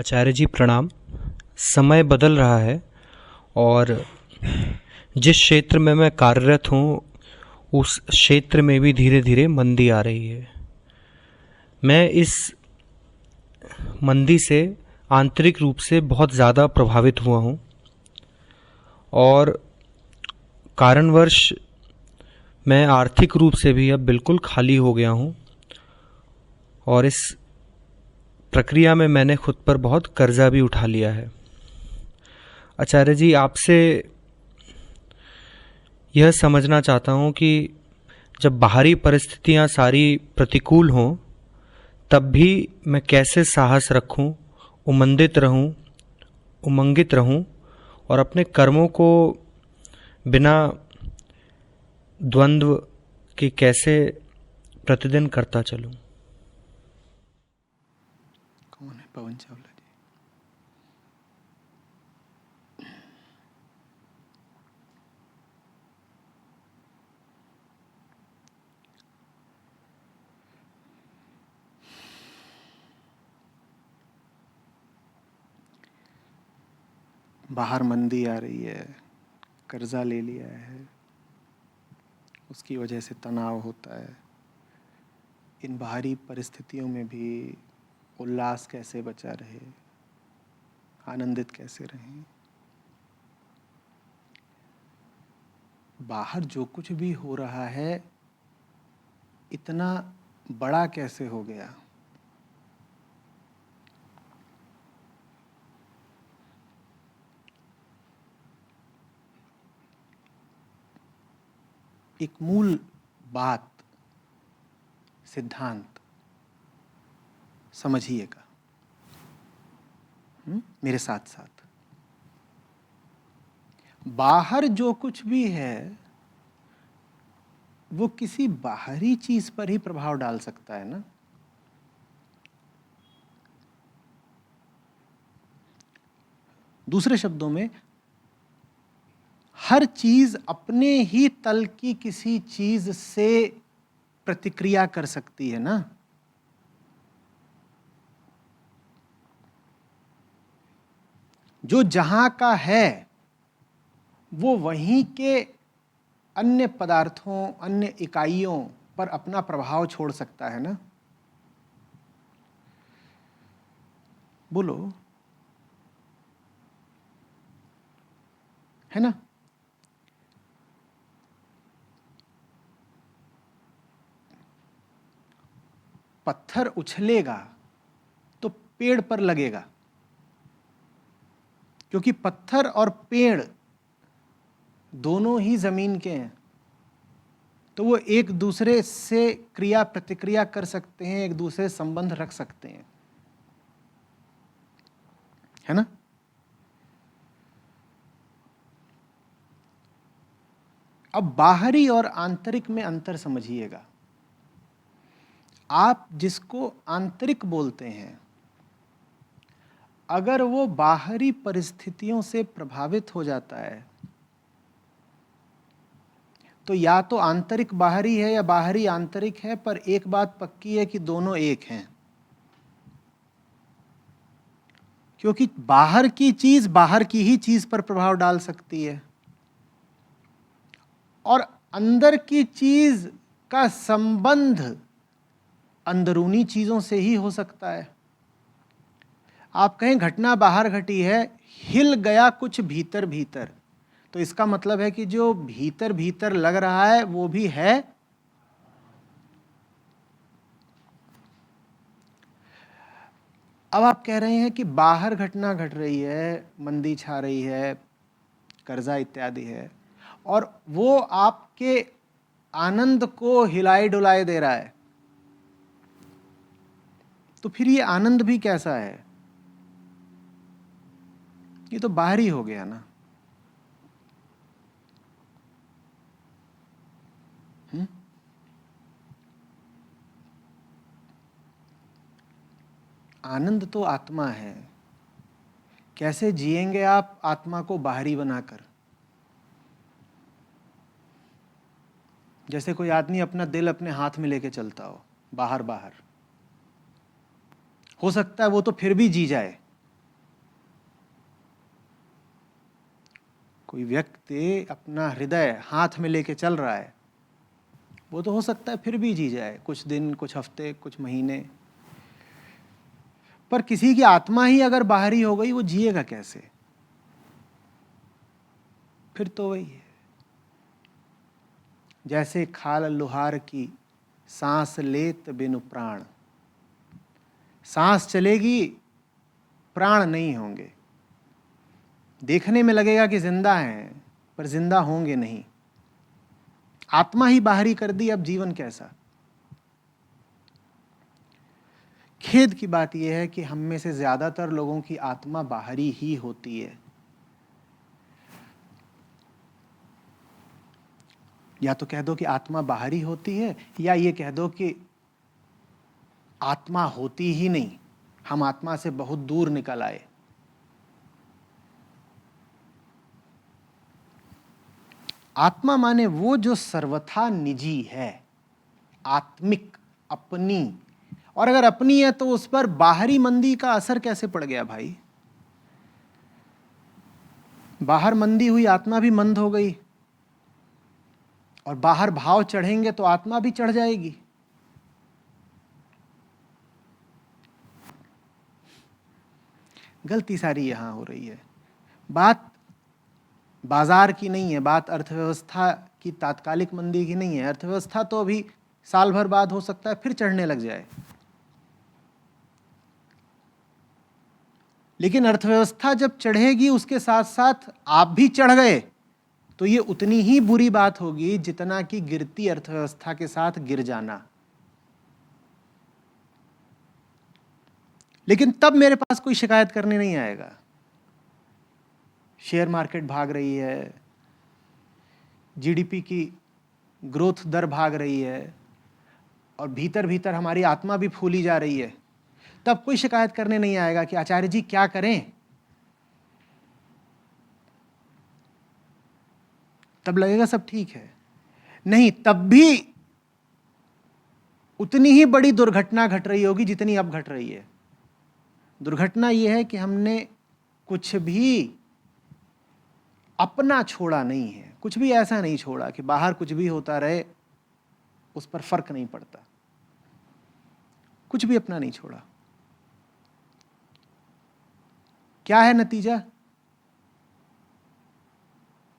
आचार्य जी प्रणाम। समय बदल रहा है और जिस क्षेत्र में मैं कार्यरत हूँ उस क्षेत्र में भी धीरे धीरे मंदी आ रही है। मैं इस मंदी से आंतरिक रूप से बहुत ज़्यादा प्रभावित हुआ हूँ और कारणवश मैं आर्थिक रूप से भी अब बिल्कुल खाली हो गया हूँ और इस प्रक्रिया में मैंने खुद पर बहुत कर्जा भी उठा लिया है। आचार्य जी, आपसे यह समझना चाहता हूँ कि जब बाहरी परिस्थितियाँ सारी प्रतिकूल हों तब भी मैं कैसे साहस रखूँ, उमंगित रहूँ और अपने कर्मों को बिना द्वंद्व के कैसे प्रतिदिन करता चलूँ। कौन है? पवन चावला जी। बाहर मंदी आ रही है, कर्जा ले लिया है, उसकी वजह से तनाव होता है। इन बाहरी परिस्थितियों में भी उल्लास कैसे बचा रहे, आनंदित कैसे रहें। बाहर जो कुछ भी हो रहा है इतना बड़ा कैसे हो गया। एक मूल बात, सिद्धांत समझिएगा मेरे साथ साथ। बाहर जो कुछ भी है वो किसी बाहरी चीज पर ही प्रभाव डाल सकता है ना। दूसरे शब्दों में, हर चीज अपने ही तल की किसी चीज से प्रतिक्रिया कर सकती है ना। जो जहां का है वो वहीं के अन्य पदार्थों, अन्य इकाइयों पर अपना प्रभाव छोड़ सकता है ना। बोलो, है ना। पत्थर उछलेगा तो पेड़ पर लगेगा, क्योंकि पत्थर और पेड़ दोनों ही जमीन के हैं, तो वो एक दूसरे से क्रिया प्रतिक्रिया कर सकते हैं, एक दूसरे से संबंध रख सकते हैं, है ना। अब बाहरी और आंतरिक में अंतर समझिएगा। आप जिसको आंतरिक बोलते हैं, अगर वो बाहरी परिस्थितियों से प्रभावित हो जाता है तो या तो आंतरिक बाहरी है या बाहरी आंतरिक है, पर एक बात पक्की है कि दोनों एक हैं। क्योंकि बाहर की चीज बाहर की ही चीज पर प्रभाव डाल सकती है और अंदर की चीज का संबंध अंदरूनी चीजों से ही हो सकता है। आप कहें घटना बाहर घटी है, हिल गया कुछ भीतर भीतर, तो इसका मतलब है कि जो भीतर भीतर लग रहा है वो भी है। अब आप कह रहे हैं कि बाहर घटना घट रही है, मंदी छा रही है, कर्जा इत्यादि है, और वो आपके आनंद को हिलाए डुलाए दे रहा है, तो फिर ये आनंद भी कैसा है? ये तो बाहरी हो गया ना। आनंद तो आत्मा है। कैसे जिएंगे आप आत्मा को बाहरी बनाकर? जैसे कोई आदमी अपना दिल अपने हाथ में लेके चलता हो बाहर बाहर, हो सकता है वो तो फिर भी जी जाए, कोई व्यक्ति अपना हृदय हाथ में लेके चल रहा है, वो तो हो सकता है फिर भी जी जाए कुछ दिन, कुछ हफ्ते, कुछ महीने, पर किसी की आत्मा ही अगर बाहरी हो गई, वो जिएगा कैसे? फिर तो वही है, जैसे खाल लुहार की सांस लेत बिनु प्राण। सांस चलेगी, प्राण नहीं होंगे। देखने में लगेगा कि जिंदा हैं, पर जिंदा होंगे नहीं। आत्मा ही बाहरी कर दी, अब जीवन कैसा? खेद की बात यह है कि हम में से ज्यादातर लोगों की आत्मा बाहरी ही होती है। या तो कह दो कि आत्मा बाहरी होती है, या ये कह दो कि आत्मा होती ही नहीं, हम आत्मा से बहुत दूर निकल आए। आत्मा माने वो जो सर्वथा निजी है, आत्मिक, अपनी। और अगर अपनी है तो उस पर बाहरी मंदी का असर कैसे पड़ गया भाई? बाहर मंदी हुई, आत्मा भी मंद हो गई, और बाहर भाव चढ़ेंगे तो आत्मा भी चढ़ जाएगी। गलती सारी यहां हो रही है। बात बाजार की नहीं है, बात अर्थव्यवस्था की तात्कालिक मंदी की नहीं है। अर्थव्यवस्था तो अभी साल भर बाद हो सकता है फिर चढ़ने लग जाए, लेकिन अर्थव्यवस्था जब चढ़ेगी उसके साथ साथ आप भी चढ़ गए तो ये उतनी ही बुरी बात होगी जितना कि गिरती अर्थव्यवस्था के साथ गिर जाना। लेकिन तब मेरे पास कोई शिकायत करने नहीं आएगा। शेयर मार्केट भाग रही है, जीडीपी की ग्रोथ दर भाग रही है, और भीतर भीतर हमारी आत्मा भी फूली जा रही है, तब कोई शिकायत करने नहीं आएगा कि आचार्य जी क्या करें। तब लगेगा सब ठीक है। नहीं, तब भी उतनी ही बड़ी दुर्घटना घट रही होगी जितनी अब घट रही है। दुर्घटना यह है कि हमने कुछ भी अपना छोड़ा नहीं है, कुछ भी ऐसा नहीं छोड़ा कि बाहर कुछ भी होता रहे उस पर फर्क नहीं पड़ता। कुछ भी अपना नहीं छोड़ा। क्या है नतीजा?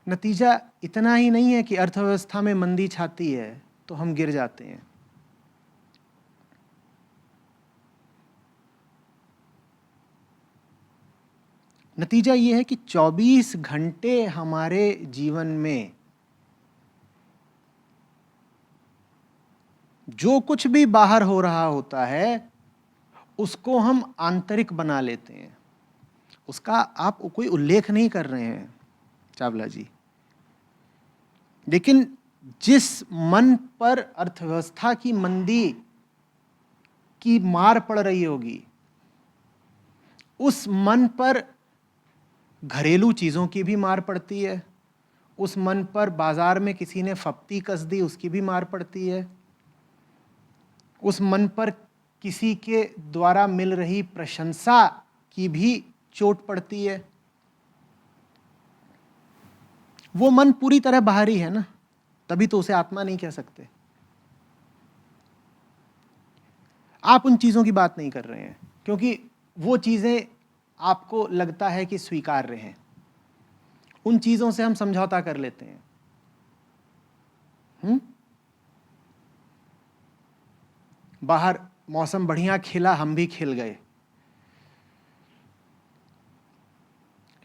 नतीजा इतना ही नहीं है कि अर्थव्यवस्था में मंदी छाती है तो हम गिर जाते हैं। नतीजा यह है कि 24 घंटे हमारे जीवन में जो कुछ भी बाहर हो रहा होता है उसको हम आंतरिक बना लेते हैं। उसका आप कोई उल्लेख नहीं कर रहे हैं चावला जी, लेकिन जिस मन पर अर्थव्यवस्था की मंदी की मार पड़ रही होगी, उस मन पर घरेलू चीज़ों की भी मार पड़ती है। उस मन पर बाजार में किसी ने फप्ती कस दी, उसकी भी मार पड़ती है। उस मन पर किसी के द्वारा मिल रही प्रशंसा की भी चोट पड़ती है। वो मन पूरी तरह बाहरी है ना, तभी तो उसे आत्मा नहीं कह सकते। आप उन चीज़ों की बात नहीं कर रहे हैं क्योंकि वो चीज़ें आपको लगता है कि स्वीकार्य हैं। उन चीज़ों से हम समझौता कर लेते हैं। बाहर मौसम बढ़िया खिला, हम भी खिल गए।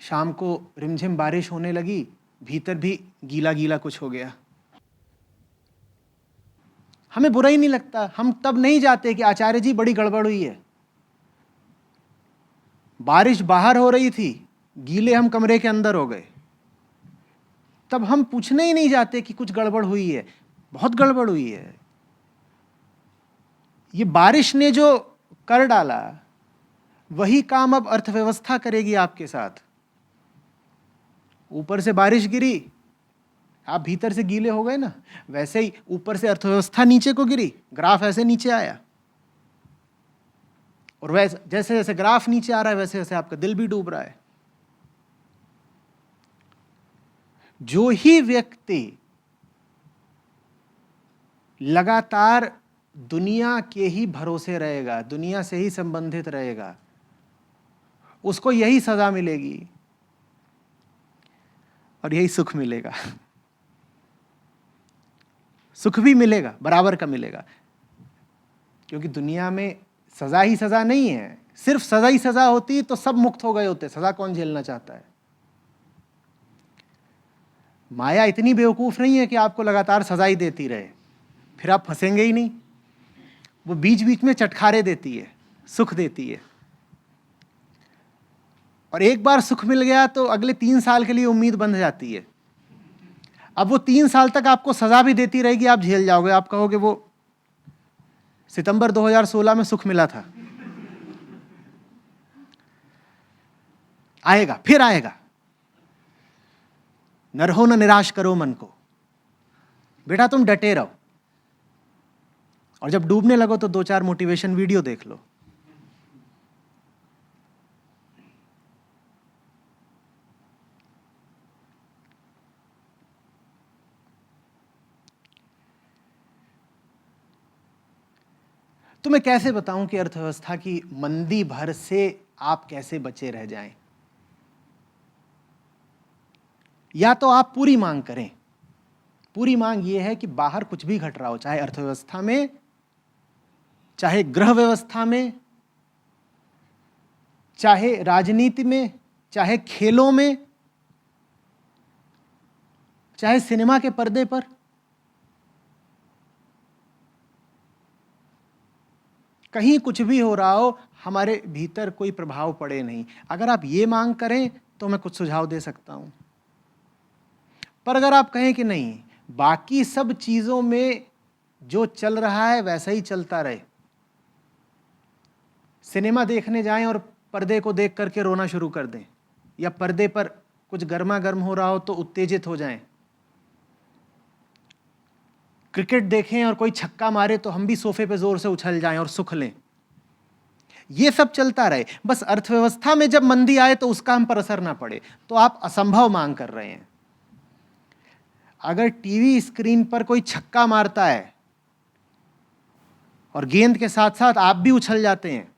शाम को रिमझिम बारिश होने लगी, भीतर भी गीला गीला कुछ हो गया। हमें बुरा ही नहीं लगता। हम तब नहीं जाते कि आचार्य जी बड़ी गड़बड़ हुई है। बारिश बाहर हो रही थी, गीले हम कमरे के अंदर हो गए, तब हम पूछने ही नहीं जाते कि कुछ गड़बड़ हुई है। बहुत गड़बड़ हुई है। ये बारिश ने जो कर डाला वही काम अब अर्थव्यवस्था करेगी आपके साथ। ऊपर से बारिश गिरी, आप भीतर से गीले हो गए ना, वैसे ही ऊपर से अर्थव्यवस्था नीचे को गिरी, ग्राफ ऐसे नीचे आया। और वैसे जैसे जैसे ग्राफ नीचे आ रहा है वैसे वैसे आपका दिल भी डूब रहा है। जो ही व्यक्ति लगातार दुनिया के ही भरोसे रहेगा, दुनिया से ही संबंधित रहेगा, उसको यही सजा मिलेगी और यही सुख मिलेगा। सुख भी मिलेगा, बराबर का मिलेगा, क्योंकि दुनिया में सजा ही सजा नहीं है। सिर्फ सजा ही सजा होती तो सब मुक्त हो गए होते। सजा कौन झेलना चाहता है? माया इतनी बेवकूफ नहीं है कि आपको लगातार सजा ही देती रहे, फिर आप फंसेंगे ही नहीं। वो बीच बीच में चटखारे देती है, सुख देती है, और एक बार सुख मिल गया तो अगले 3 साल के लिए उम्मीद बंध जाती है। अब वो 3 साल तक आपको सजा भी देती रहेगी, आप झेल जाओगे। आप कहोगे वो सितंबर 2016 में सुख मिला था, आएगा, फिर आएगा। न रहो न निराश करो मन को, बेटा तुम डटे रहो। और जब डूबने लगो तो 2-4 मोटिवेशन वीडियो देख लो। तो मैं कैसे बताऊं कि अर्थव्यवस्था की मंदी भर से आप कैसे बचे रह जाएं? या तो आप पूरी मांग करें। पूरी मांग यह है कि बाहर कुछ भी घट रहा हो, चाहे अर्थव्यवस्था में, चाहे गृह व्यवस्था में, चाहे राजनीति में, चाहे खेलों में, चाहे सिनेमा के पर्दे पर, कहीं कुछ भी हो रहा हो, हमारे भीतर कोई प्रभाव पड़े नहीं। अगर आप ये मांग करें तो मैं कुछ सुझाव दे सकता हूं। पर अगर आप कहें कि नहीं, बाकी सब चीजों में जो चल रहा है वैसा ही चलता रहे, सिनेमा देखने जाएं और पर्दे को देख करके रोना शुरू कर दें, या पर्दे पर कुछ गर्मा गर्म हो रहा हो तो उत्तेजित हो जाएं, क्रिकेट देखें और कोई छक्का मारे तो हम भी सोफे पे जोर से उछल जाएं और सुख लें, ये सब चलता रहे, बस अर्थव्यवस्था में जब मंदी आए तो उसका हम पर असर ना पड़े, तो आप असंभव मांग कर रहे हैं। अगर टीवी स्क्रीन पर कोई छक्का मारता है और गेंद के साथ साथ आप भी उछल जाते हैं,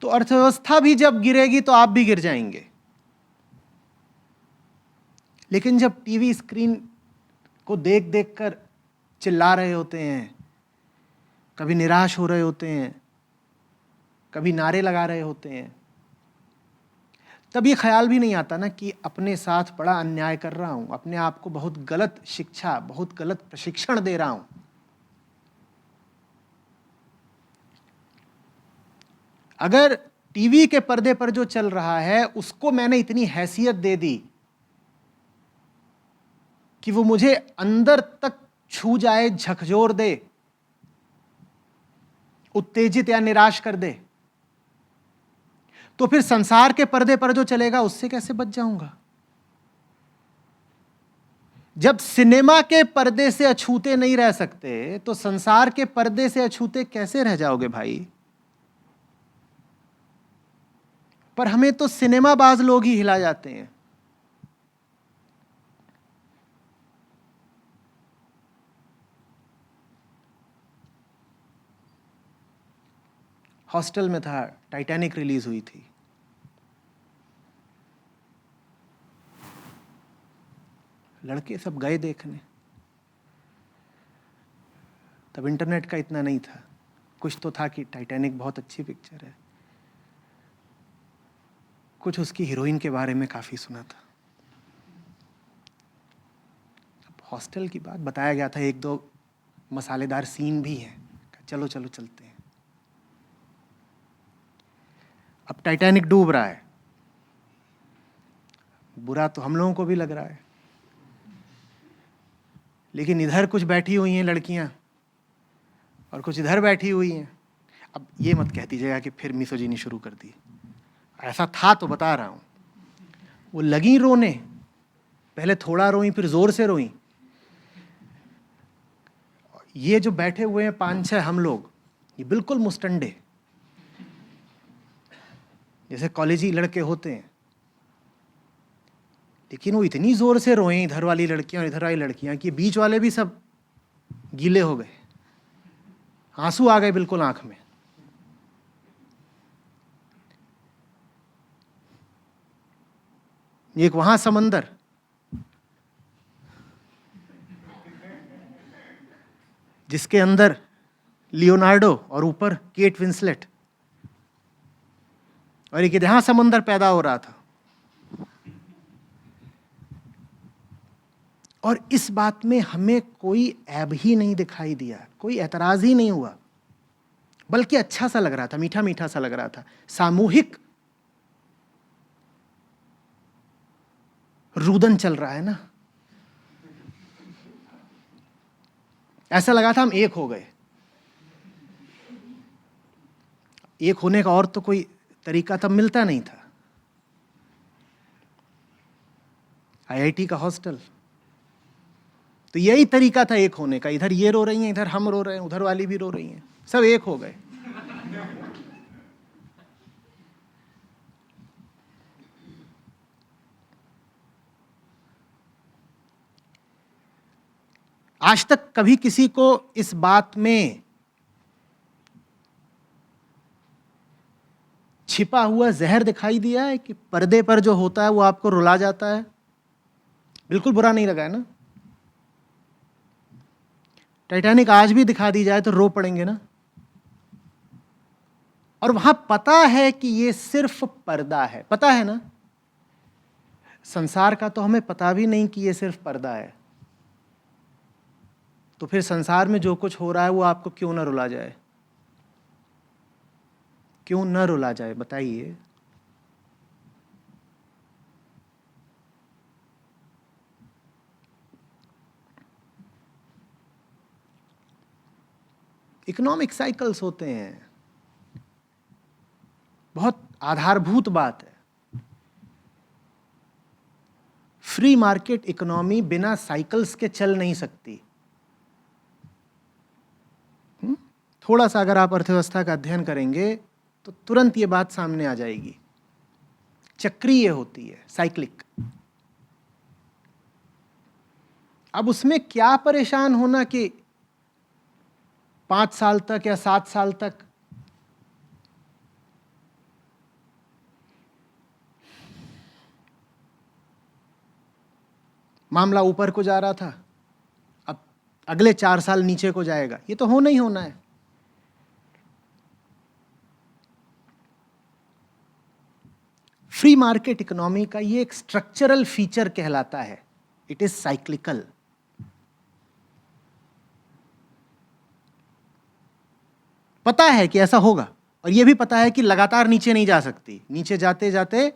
तो अर्थव्यवस्था भी जब गिरेगी तो आप भी गिर जाएंगे। लेकिन जब टीवी स्क्रीन को देख देख कर चिल्ला रहे होते हैं, कभी निराश हो रहे होते हैं, कभी नारे लगा रहे होते हैं, तब ये ख्याल भी नहीं आता ना कि अपने साथ बड़ा अन्याय कर रहा हूं, अपने आप को बहुत गलत शिक्षा, बहुत गलत प्रशिक्षण दे रहा हूं। अगर टीवी के पर्दे पर जो चल रहा है उसको मैंने इतनी हैसियत दे दी कि वो मुझे अंदर तक छू जाए, झकझोर दे, उत्तेजित या निराश कर दे, तो फिर संसार के पर्दे पर जो चलेगा उससे कैसे बच जाऊंगा? जब सिनेमा के पर्दे से अछूते नहीं रह सकते तो संसार के पर्दे से अछूते कैसे रह जाओगे भाई? पर हमें तो सिनेमाबाज लोग ही हिला जाते हैं। हॉस्टल में था, टाइटैनिक रिलीज हुई थी। लड़के सब गए देखने। तब इंटरनेट का इतना नहीं था, कुछ तो था कि टाइटैनिक बहुत अच्छी पिक्चर है, कुछ उसकी हीरोइन के बारे में काफ़ी सुना था। अब हॉस्टल की बात बताया गया था, 1-2 मसालेदार सीन भी हैं, चलो चलो चलते हैं। अब टाइटैनिक डूब रहा है, बुरा तो हम लोगों को भी लग रहा है, लेकिन इधर कुछ बैठी हुई हैं लड़कियां और कुछ इधर बैठी हुई हैं। अब ये मत कह दीजिएगा कि फिर मिसोजिनी शुरू कर दी, ऐसा था तो बता रहा हूँ। वो लगी रोने, पहले थोड़ा रोई फिर जोर से रोई। ये जो बैठे हुए हैं 5-6 हम लोग, ये बिल्कुल मुस्टंडे, जैसे कॉलेजी लड़के होते हैं, लेकिन वो इतनी जोर से रोए, इधर वाली लड़कियां और इधर वाली लड़कियां, कि बीच वाले भी सब गीले हो गए, आंसू आ गए बिल्कुल आंख में। एक वहां समंदर, जिसके अंदर लियोनार्डो और ऊपर केट विंसलेट, और एक यहां समंदर पैदा हो रहा था। और इस बात में हमें कोई ऐब ही नहीं दिखाई दिया, कोई ऐतराज ही नहीं हुआ, बल्कि अच्छा सा लग रहा था, मीठा मीठा सा लग रहा था। सामूहिक रुदन चल रहा है ना, ऐसा लगा था हम एक हो गए। एक होने का और तो कोई तरीका तब मिलता नहीं था। आईआईटी का हॉस्टल, तो यही तरीका था एक होने का। इधर ये रो रही हैं, इधर हम रो रहे हैं, उधर वाली भी रो रही हैं, सब एक हो गए। आज तक कभी किसी को इस बात में छिपा हुआ जहर दिखाई दिया है कि पर्दे पर जो होता है वो आपको रुला जाता है? बिल्कुल बुरा नहीं लगा है ना? टाइटैनिक आज भी दिखा दी जाए तो रो पड़ेंगे ना? और वहां पता है कि ये सिर्फ पर्दा है, पता है ना? संसार का तो हमें पता भी नहीं कि ये सिर्फ पर्दा है, तो फिर संसार में जो कुछ हो रहा है वो आपको क्यों ना रुला जाए? क्यों न रुला जाए, बताइए। इकोनॉमिक साइकिल्स होते हैं, बहुत आधारभूत बात है। फ्री मार्केट इकोनॉमी बिना साइकिल्स के चल नहीं सकती। थोड़ा सा अगर आप अर्थव्यवस्था का अध्ययन करेंगे तो तुरंत ये बात सामने आ जाएगी। चक्रीय होती है, साइक्लिक। अब उसमें क्या परेशान होना कि 5 साल तक या 7 साल तक मामला ऊपर को जा रहा था, अब अगले 4 साल नीचे को जाएगा, ये तो होना ही होना है। फ्री मार्केट इकोनॉमी का ये एक स्ट्रक्चरल फीचर कहलाता है, इट इज साइक्लिकल। पता है कि ऐसा होगा, और यह भी पता है कि लगातार नीचे नहीं जा सकती, नीचे जाते जाते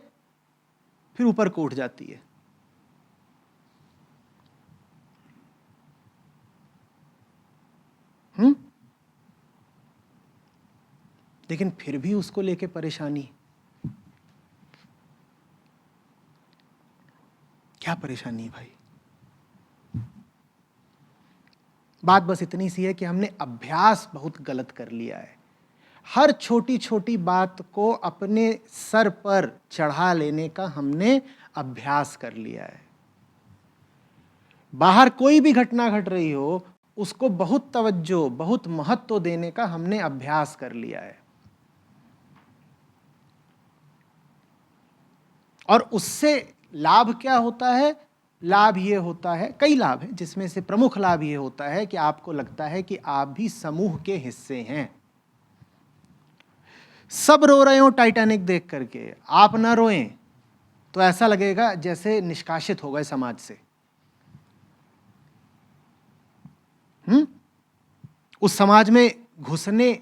फिर ऊपर को उठ जाती है। लेकिन फिर भी उसको लेके परेशानी, क्या परेशानी भाई? बात बस इतनी सी है कि हमने अभ्यास बहुत गलत कर लिया है। हर छोटी छोटी बात को अपने सर पर चढ़ा लेने का हमने अभ्यास कर लिया है। बाहर कोई भी घटना घट रही हो, उसको बहुत तवज्जो, बहुत महत्व देने का हमने अभ्यास कर लिया है। और उससे लाभ क्या होता है? लाभ ये होता है, कई लाभ हैं, जिसमें से प्रमुख लाभ ये होता है कि आपको लगता है कि आप भी समूह के हिस्से हैं। सब रो रहे हो टाइटैनिक देख करके, आप ना रोएं तो ऐसा लगेगा जैसे निष्कासित हो गए समाज से। उस समाज में घुसने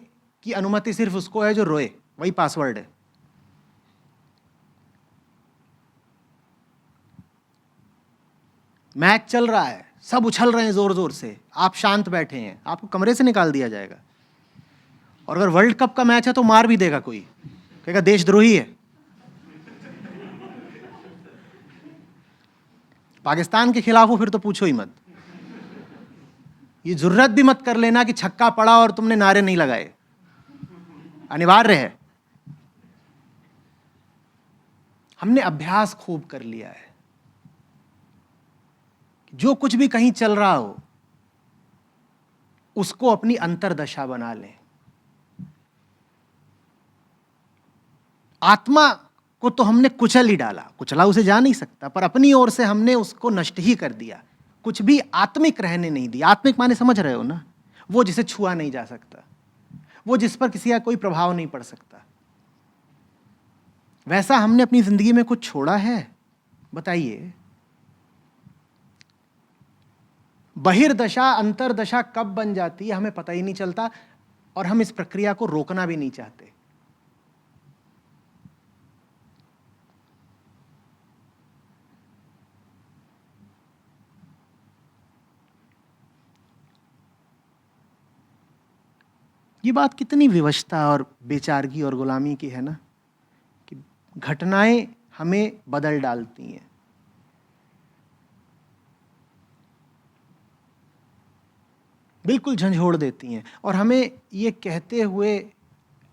की अनुमति सिर्फ उसको है जो रोए, वही पासवर्ड है। मैच चल रहा है, सब उछल रहे हैं जोर जोर से, आप शांत बैठे हैं, आपको कमरे से निकाल दिया जाएगा। और अगर वर्ल्ड कप का मैच है तो मार भी देगा कोई, कहेगा देशद्रोही है। पाकिस्तान के खिलाफ हो फिर तो पूछो ही मत। ये जुर्रत भी मत कर लेना कि छक्का पड़ा और तुमने नारे नहीं लगाए, अनिवार्य है। हमने अभ्यास खूब कर लिया है। जो कुछ भी कहीं चल रहा हो उसको अपनी अंतर्दशा बना लें। आत्मा को तो हमने कुचल ही डाला, कुचला उसे जा नहीं सकता, पर अपनी ओर से हमने उसको नष्ट ही कर दिया, कुछ भी आत्मिक रहने नहीं दिया। आत्मिक माने समझ रहे हो ना, वो जिसे छुआ नहीं जा सकता, वो जिस पर किसी का कोई प्रभाव नहीं पड़ सकता। वैसा हमने अपनी जिंदगी में कुछ छोड़ा है? बताइए। बहिर्दशा अंतर्दशा कब बन जाती है हमें पता ही नहीं चलता, और हम इस प्रक्रिया को रोकना भी नहीं चाहते। ये बात कितनी विवशता और बेचारगी और गुलामी की है ना, कि घटनाएं हमें बदल डालती हैं। बिल्कुल झंझोड़ देती हैं, और हमें ये कहते हुए,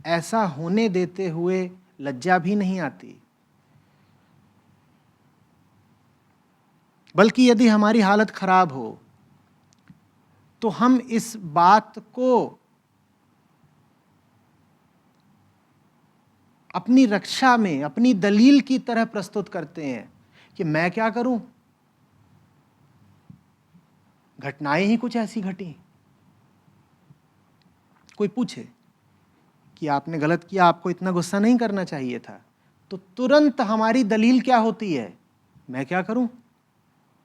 ऐसा होने देते हुए लज्जा भी नहीं आती। बल्कि यदि हमारी हालत खराब हो तो हम इस बात को अपनी रक्षा में अपनी दलील की तरह प्रस्तुत करते हैं कि मैं क्या करूं, घटनाएं ही कुछ ऐसी घटी। कोई पूछे कि आपने गलत किया, आपको इतना गुस्सा नहीं करना चाहिए था, तो तुरंत हमारी दलील क्या होती है? मैं क्या करूं,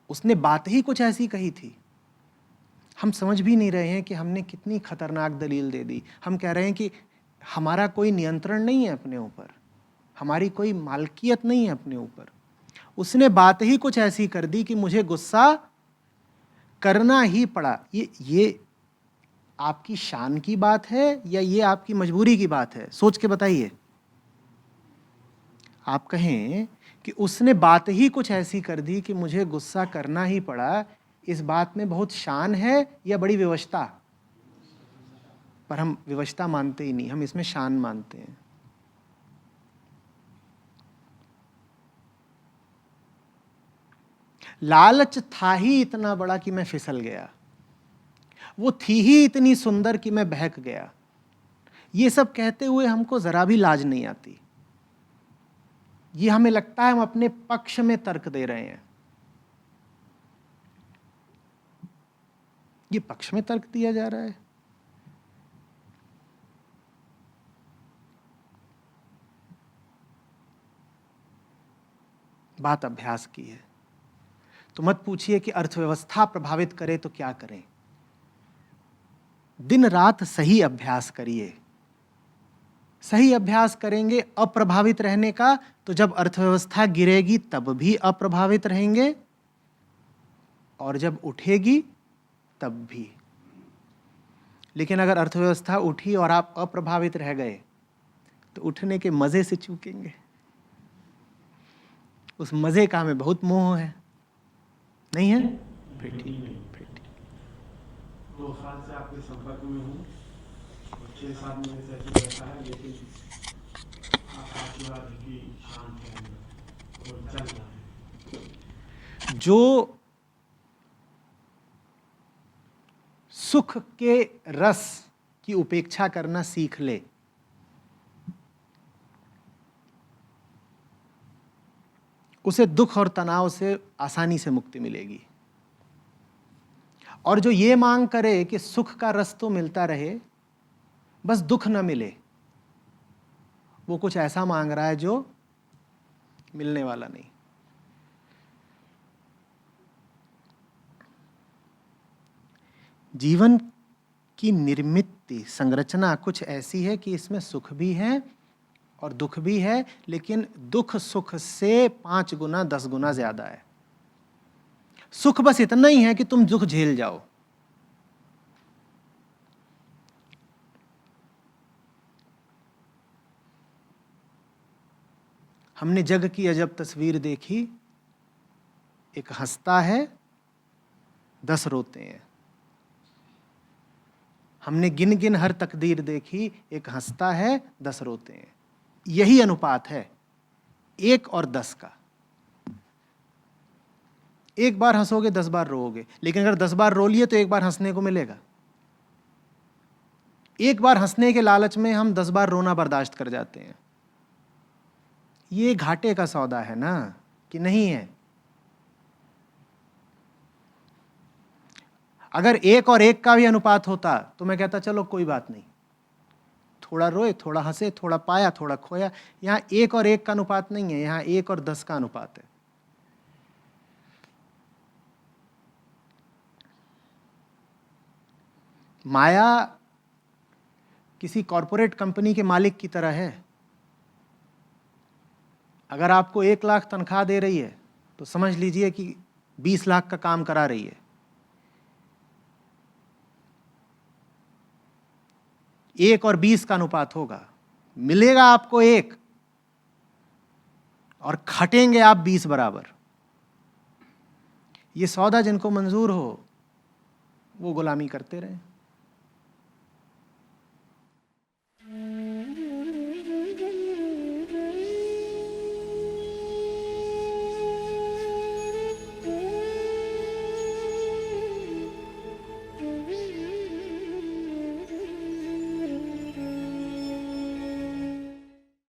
उसने बात ही कुछ ऐसी कही थी। हम समझ भी नहीं रहे हैं कि हमने कितनी खतरनाक दलील दे दी। हम कह रहे हैं कि हमारा कोई नियंत्रण नहीं है अपने ऊपर, हमारी कोई मालकियत नहीं है अपने ऊपर। उसने बात ही कुछ ऐसी कर दी कि मुझे गुस्सा करना ही पड़ा। ये आपकी शान की बात है या ये आपकी मजबूरी की बात है? सोच के बताइए। आप कहें कि उसने बात ही कुछ ऐसी कर दी कि मुझे गुस्सा करना ही पड़ा, इस बात में बहुत शान है या बड़ी विवशता? पर हम विवशता मानते ही नहीं, हम इसमें शान मानते हैं। लालच था ही इतना बड़ा कि मैं फिसल गया, वो थी ही इतनी सुंदर कि मैं बहक गया। ये सब कहते हुए हमको जरा भी लाज नहीं आती। ये हमें लगता है हम अपने पक्ष में तर्क दे रहे हैं। ये पक्ष में तर्क दिया जा रहा है। बात अभ्यास की है। तो मत पूछिए कि अर्थव्यवस्था प्रभावित करे तो क्या करें। दिन रात सही अभ्यास करिए। सही अभ्यास करेंगे अप्रभावित रहने का, तो जब अर्थव्यवस्था गिरेगी तब भी अप्रभावित रहेंगे, और जब उठेगी तब भी। लेकिन अगर अर्थव्यवस्था उठी और आप अप्रभावित रह गए तो उठने के मजे से चूकेंगे। उस मजे का हमें बहुत मोह है, नहीं है? फिर ठीक। 2 साल से आपके संपर्क में हूँ, 6-7 महीने से ऐसे बैठा है, लेकिन आपका आशीर्वाद है कि शांत है अंदर और चल रहा है। जो सुख के रस की उपेक्षा करना सीख ले, उसे दुख और तनाव से आसानी से मुक्ति मिलेगी। और जो ये मांग करे कि सुख का रस तो मिलता रहे, बस दुख न मिले, वो कुछ ऐसा मांग रहा है जो मिलने वाला नहीं। जीवन की निर्मित संरचना कुछ ऐसी है कि इसमें सुख भी है और दुख भी है, लेकिन दुख सुख से 5 गुना 10 गुना ज्यादा है। सुख बस इतना ही है कि तुम दुख झेल जाओ। हमने जग की अजब तस्वीर देखी, एक हंसता है 10 रोते हैं। हमने गिन गिन हर तकदीर देखी, एक हंसता है 10 रोते हैं। यही अनुपात है 1 और 10 का। एक बार हंसोगे 10 बार रोओगे, लेकिन अगर 10 बार रो लिए तो एक बार हंसने को मिलेगा। एक बार हंसने के लालच में हम 10 बार रोना बर्दाश्त कर जाते हैं। ये घाटे का सौदा है ना, कि नहीं है? अगर 1 और 1 का भी अनुपात होता तो मैं कहता चलो कोई बात नहीं, थोड़ा रोए, थोड़ा हंसे, थोड़ा पाया, थोड़ा खोया। यहां 1 और 1 का अनुपात नहीं है, यहां 1 और 10 का अनुपात है। माया किसी कॉरपोरेट कंपनी के मालिक की तरह है। अगर आपको 1 लाख तनख्वाह दे रही है तो समझ लीजिए कि 20 लाख का काम करा रही है। 1 और 20 का अनुपात होगा, मिलेगा आपको 1 और खटेंगे आप 20 बराबर। ये सौदा जिनको मंजूर हो वो गुलामी करते रहें।